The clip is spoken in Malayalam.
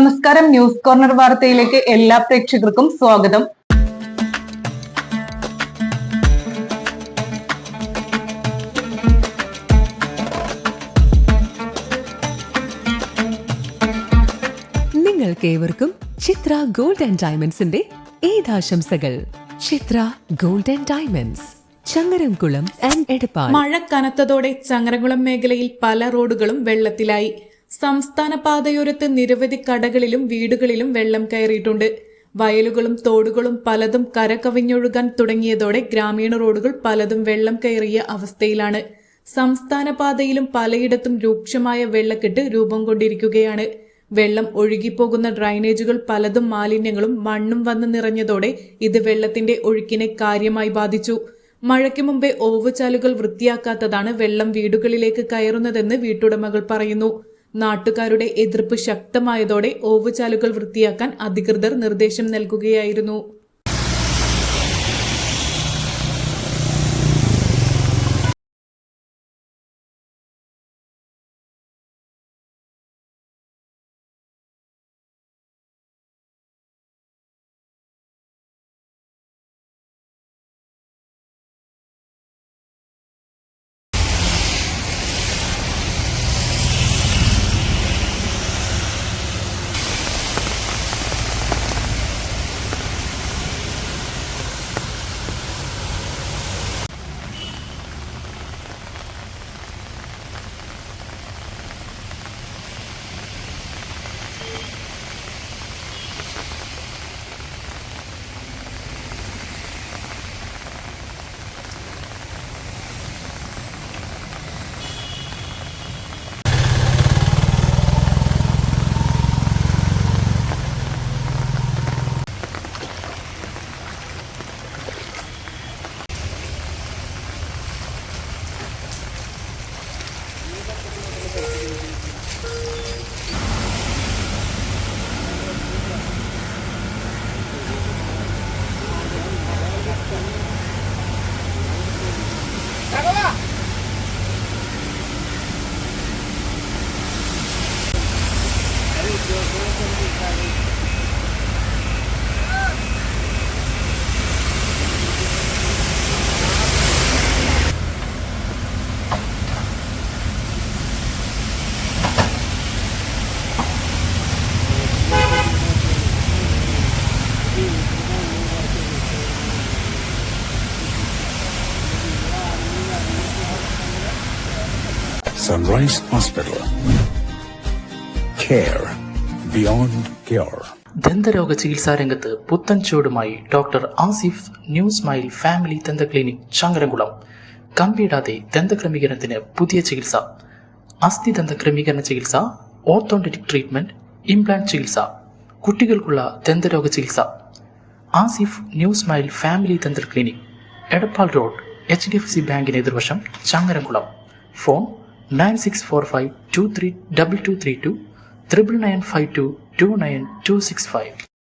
നമസ്കാരം. ന്യൂസ് കോർണർ വാർത്തയിലേക്ക് എല്ലാ പ്രേക്ഷകർക്കും സ്വാഗതം. നിങ്ങൾക്കേവർക്കും ചിത്ര ഗോൾഡ് ആൻഡ് ഡയമണ്ട്സിന്റെ ഈദാശംസകൾ. Chithra gold and diamonds, Changaramkulam and Edappal. മഴ കനത്തതോടെ ചങ്ങരംകുളം മേഖലയിൽ പല റോഡുകളും വെള്ളത്തിലായി. സംസ്ഥാന പാതയോരത്ത് നിരവധി കടകളിലും വീടുകളിലും വെള്ളം കയറിയിട്ടുണ്ട്. വയലുകളും തോടുകളും പലതും കരകവിഞ്ഞൊഴുകാൻ തുടങ്ങിയതോടെ ഗ്രാമീണ റോഡുകൾ പലതും വെള്ളം കയറിയ അവസ്ഥയിലാണ്. സംസ്ഥാന പാതയിലും പലയിടത്തും രൂക്ഷമായ വെള്ളക്കെട്ട് രൂപം കൊണ്ടിരിക്കുകയാണ്. വെള്ളം ഒഴുകിപ്പോകുന്ന ഡ്രൈനേജുകൾ പലതും മാലിന്യങ്ങളും മണ്ണും വന്ന് നിറഞ്ഞതോടെ ഇത് വെള്ളത്തിന്റെ ഒഴുക്കിനെ കാര്യമായി ബാധിച്ചു. മഴയ്ക്ക് മുമ്പേ ഓവുചാലുകൾ വൃത്തിയാക്കാത്തതാണ് വെള്ളം വീടുകളിലേക്ക് കയറുന്നതെന്ന് വീട്ടുടമകൾ പറയുന്നു. നാട്ടുകാരുടെ എതിർപ്പ് ശക്തമായതോടെ ഓവുചാലുകൾ വൃത്തിയാക്കാൻ അധികൃതർ നിർദ്ദേശം നൽകുകയായിരുന്നു. Sunrise Hospital. Care beyond cure. ദന്തരോഗ ചികിത്സാ രംഗത്ത് പുത്തൻ ചൂടുമായി doctor Asif new smile family ദന്ത ക്ലിനിക്, ചങ്ങരംകുളം. കമ്പിയിടാതെ ദന്തക്രമീകരണത്തിന് പുതിയ ചികിത്സ, അസ്ഥി ദന്തക്രമീകരണ ചികിത്സ, ഓർത്തോഡോണ്ടിക് ട്രീറ്റ്മെന്റ്, ഇംപ്ലാന്റ് ചികിത്സ, കുട്ടികൾക്കുള്ള ദന്തരോഗ ചികിത്സ. ആസിഫ് ന്യൂ സ്മൈൽ ഫാമിലി ദന്ത ക്ലിനിക്, എടപ്പാൾ റോഡ്, HDFC ബാങ്കിന് എതിർവശം, ചങ്ങരംകുളം. ഫോൺ 9645232232 9995229265.